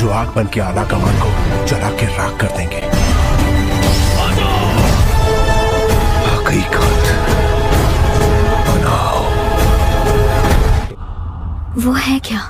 जो आग बन के आला कमान को जला के राख कर देंगे। हकीकत बनाओ। वो है क्या?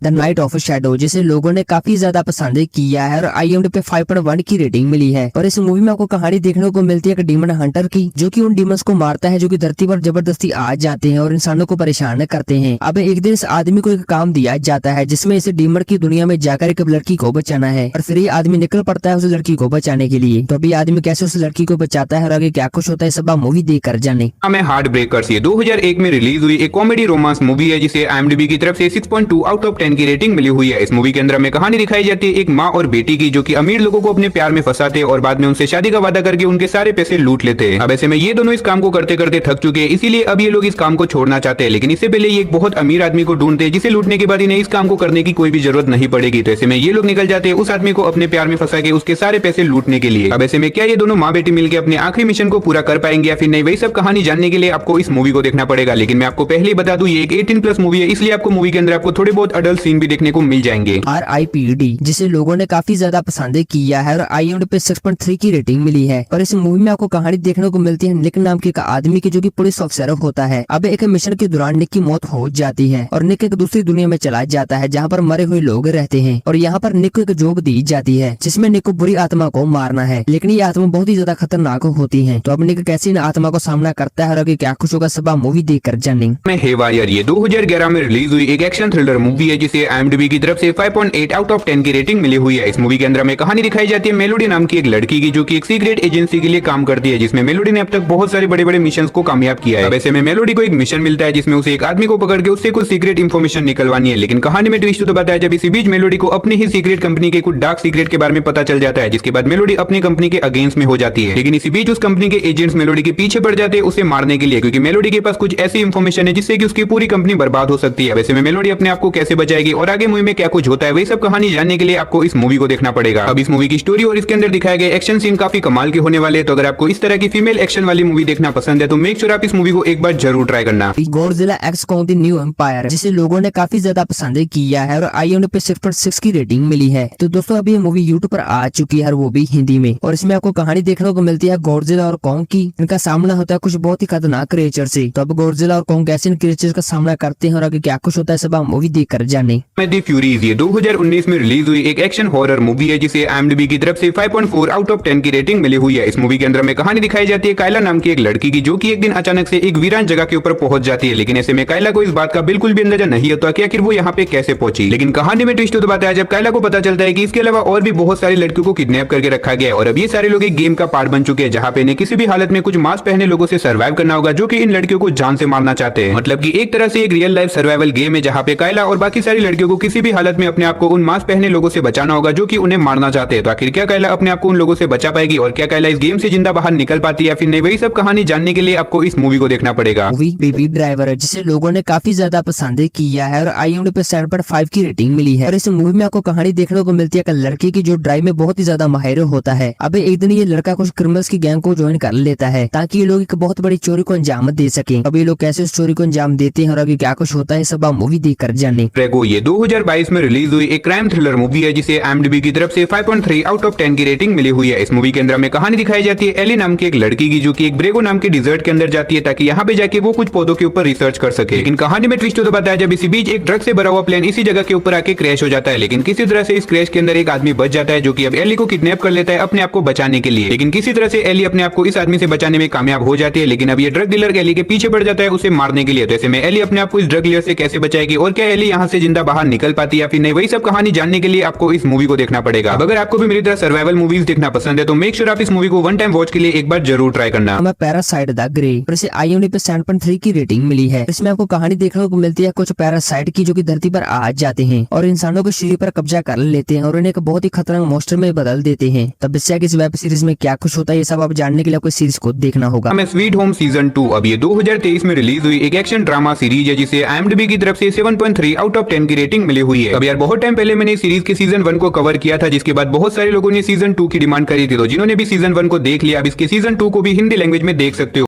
द नाइट ऑफ शैडो, जिसे लोगों ने काफी ज्यादा पसंद किया है और IMDb पे 5.1 की रेटिंग मिली है। और इस मूवी में आपको कहानी देखने को मिलती है एक डीमन हंटर की, जो कि उन डीमंस को मारता है जो कि धरती पर जबरदस्ती आ जाते हैं और इंसानों को परेशान करते हैं। अब एक दिन इस आदमी को एक काम दिया जाता है जिसमें इसे डीमन की दुनिया में जाकर एक लड़की को बचाना है। और फिर ये आदमी निकल पड़ता है उस लड़की को बचाने के लिए। तो अभी आदमी कैसे उस लड़की को बचाता है और आगे क्या कुछ होता है, सब आप मूवी देख कर जाने। हमें हार्ट ब्रेकर्स, ये 2001 में रिलीज हुई एक कॉमेडी रोमांस मूवी है जिसे IMDb की तरफ से 6.2 आउट ऑफ 10 की रेटिंग मिली हुई है। इस मूवी के अंदर हमें कहानी दिखाई जाती है एक माँ और बेटी की, जो कि अमीर लोगों को अपने प्यार में फंसाते हैं और बाद में उनसे शादी का वादा करके उनके सारे पैसे लूट लेते हैं। अब ऐसे में ये दोनों इस काम को करते करते थक चुके हैं, इसीलिए अब ये लोग इस काम को छोड़ना चाहते हैं। लेकिन इससे पहले ये एक बहुत अमीर आदमी को ढूंढते हैं जिसे लूटने के बाद इन्हें इस काम को करने की कोई भी जरूरत नहीं पड़ेगी। तो ऐसे में ये लोग निकल जाते हैं उस आदमी को अपने प्यार में फंसा के उसके सारे पैसे लूटने के लिए। अब ऐसे में क्या ये दोनों माँ बेटी मिलकर अपने आखिरी मिशन को पूरा कर पाएंगे या फिर नहीं, वही सब कहानी जानने के लिए आपको इस मूवी को देखना पड़ेगा। लेकिन मैं आपको पहले ही बता दूं ये एक 18+ मूवी है, इसलिए आपको मूवी के अंदर आपको थोड़े बहुत अडल्ट सीन भी देखने को मिल जाएंगे। RIPD, जिसे लोगों ने काफी ज्यादा पसंद किया है और IMDb पे 6.3 की रेटिंग मिली है। और इस मूवी में आपको कहानी देखने को मिलती है निक नाम के एक आदमी की, जो कि पुलिस ऑफिसर होता है। अब एक मिशन के दौरान निक की मौत हो जाती है और निक एक दूसरी दुनिया में चला जाता है जहाँ पर मरे हुए लोग रहते हैं। और यहाँ पर निक को एक जॉब दी जाती है जिसमें निक को बुरी आत्मा को मारना है, लेकिन ये आत्मा बहुत ही ज्यादा खतरनाक होती है। तो अब निक कैसे इन आत्मा को सामना करता है और आगे क्या कुछ होगा, सब आप मूवी देख कर जाने। हेवायर, ये 2011 में रिलीज हुई एक एक्शन थ्रिलर मूवी है जिसे IMDb की तरफ से 5.8 आउट ऑफ 10 की रेटिंग मिली हुई है। इस मूवी के अंदर हमें कहानी दिखाई जाती है मेलोडी नाम की एक लड़की की, जो कि एक सीक्रेट एजेंसी के लिए काम करती है, जिसमें मेलोडी ने अब तक बहुत सारे बड़े बड़े मिशन को कामयाब किया है। अब ऐसे में मेलोडी को एक मिशन मिलता है जिसमें उसे एक आदमी को पकड़ के उससे कुछ सीक्रेट इन्फॉर्मेशन निकलवानी है। लेकिन कहानी में ट्विस्ट तो बताया जब इसी बीच मेलोडी को अपनी ही सीक्रेट कंपनी के कुछ डार्क सीक्रेट के बारे में पता चल जाता है, जिसके बाद मेलोडी अपनी कंपनी के अगेंस्ट में हो जाती है। लेकिन इसी बीच उस कंपनी के एजेंट्स मेलोडी के पीछे पड़ जाते हैं उसे मारने के लिए, क्योंकि मेलोडी के पास कुछ ऐसी इन्फॉर्मेशन है जिससे कि उसकी पूरी कंपनी बर्बाद हो सकती है। वैसे में मेलोडी अपने आप को कैसे बचाएगी और आगे मूवी में क्या कुछ होता है, वही सब कहानी जानने के लिए आपको इस मूवी को देखना पड़ेगा। अब इस मूवी की स्टोरी और इसके अंदर दिखाए गए एक्शन सीन काफी कमाल के होने वाले हैं। तो अगर आपको इस तरह की फीमेल एक्शन वाली मूवी देखना पसंद है तो मेक श्योर आप इस मूवी को एक बार जरूर ट्राई करना। Godzilla x Kong the new empire, जिसे लोगों ने काफी ज्यादा पसंद किया है और IMDb पे 6.6 की रेटिंग मिली है। तो दोस्तों अभी ये मूवी YouTube पर आ चुकी है, वो भी हिंदी में। और इसमें आपको कहानी देखने को मिलती है गॉडजिला और कॉन्ग की। इनका सामना होता है कुछ बहुत ही खतरनाक क्रिएचर से। तो अब गॉडजिला और कॉन्ग कैसे इन क्रिएचर का सामना करते हैं और आगे क्या कुछ होता है, सब आप मूवी देख कर जाने। द फ्यूरीज, ये 2019 में रिलीज हुई एक एक्शन हॉरर मूवी है जिसे IMDb की तरफ से 5.4 आउट ऑफ 10 की रेटिंग मिली हुई है। इस मूवी के अंदर में कहानी दिखाई जाती है कायला नाम की एक लड़की की, जो कि एक दिन अचानक से एक वीरान जगह के ऊपर पहुंच जाती है। लेकिन ऐसे में कायला को इस बात का बिल्कुल भी अंदाजा नहीं होता कि आखिर वो यहाँ पे कैसे पहुंची। लेकिन कहानी में ट्विस्ट तो बताया है जब कायला को पता चलता है कि इसके अलावा और भी बहुत सारी लड़कियों को किडनैप करके रखा गया है और अब ये सारे लोग एक गेम का पार्ट बन चुके हैं, जहाँ पे इन्हें किसी भी हालत में कुछ मास्क पहने लोगों से सर्वाइव करना होगा, जो कि इन लड़कियों को जान से मारना चाहते हैं। मतलब कि एक तरह से एक रियल लाइफ सर्वाइवल गेम है, जहाँ पे कायला और बाकी सारी लड़कियों को किसी भी हालत में अपने आप को उन मास्क पहने लोगों से बचाना होगा जो कि उन्हें मारना चाहते हैं। तो आखिर क्या कायला अपने आप को उन लोगों से बचा पाएगी और क्या कायला इस गेम से जिंदा बाहर निकल पाती है या फिर नहीं, वही सब कहानी जानने के लिए आपको इस मूवी को देखना पड़ेगा। मूवी बेबी ड्राइवर, जिसे लोगों ने काफी ज्यादा पसंद किया है और IMDb पे 7.5 की रेटिंग मिली है। और इस मूवी में आपको कहानी देखने को मिलती है एक लड़के की, जो ड्राइव में बहुत ही ज्यादा माहिर होता है। अब एक दिन ये लड़का कुछ क्रिमिनल्स की गैंग को ज्वाइन कर लेता है ताकि ये लोग एक बहुत बड़ी चोरी को अंजाम दे सके। अब ये लोग कैसे उस चोरी को अंजाम देते हैं और आगे क्या कुछ होता है, सब आप मूवी देख कर जाने। प्रेगो, ये 2022 में रिलीज हुई एक क्राइम थ्रिलर मूवी है जिसे IMDb की तरफ से 5.3 आउट ऑफ 10 की रेटिंग मिली हुई है। इस मूवी के अंदर में कहानी दिखाई जाती है एली नाम की एक लड़की की, जो कि एक ब्रेगो नाम के डिजर्ट के अंदर जाती है ताकि यहाँ पे जाके वो कुछ पौधों के ऊपर रिसर्च कर सके। लेकिन कहानी में ट्विस्ट तो बताया जब इसी बीच एक ड्रग से भरा हुआ प्लेन इसी जगह के ऊपर आके क्रैश हो जाता है। लेकिन किसी तरह से इस क्रैश के अंदर एक आदमी बच जाता है, जो कि अब एली को किडनैप कर लेता है अपने आप को बचाने के लिए। लेकिन किसी तरह से एली अपने आप को इस आदमी से बचाने में कामयाब हो जाती है। लेकिन अब ये ड्रग डीलर एली के पीछे पड़ जाता है उसे मारने के लिए। तो ऐसे में एली अपने आप को इस ड्रग डीलर से कैसे बचाएगी और क्या एली यहाँ से जिंदा बाहर निकल पाती है या फिर नहीं, वही सब कहानी जानने के लिए आपको इस मूवी को देखना पड़ेगा। अब अगर आपको भी मेरी तरह सर्वाइवल मूवीज देखना पसंद है तो मेक श्योर आप इस मूवी को वन टाइम वॉच के लिए एक बार जरूर ट्राई करना। हमें पैरासाइट द ग्रे, और इसे IMDb पे 7.3 की रेटिंग मिली है। इसमें आपको कहानी देखने को मिलती है कुछ पैरासाइट की, जो कि धरती पर आ जाते हैं और इंसानों के शरीर पर कब्जा कर लेते हैं और उन्हें एक बहुत ही खतरनाक मॉन्स्टर में बदल देते हैं। तब इससे इस वेब सीरीज में क्या कुछ होता है, ये सब आप जानने के लिए आपको सीरीज को देखना होगा। हमें स्वीट होम सीजन 2, अब ये 2023 में रिलीज हुई एक एक्शन ड्रामा सीरीज है जिसे IMDb की तरफ से 7.3 आउट ऑफ 10 की रेटिंग मिली हुई है। अब यार बहुत टाइम पहले मैंने सीरीज के सीजन 1 को कवर किया था, जिसके बाद बहुत सारे लोगों ने सीजन 2 की डिमांड करी थी। तो जिन्होंने भी सीजन 1 को देख लिया, अब इसके सीजन 2 को भी हिंदी लैंग्वेज में देख सकते हो।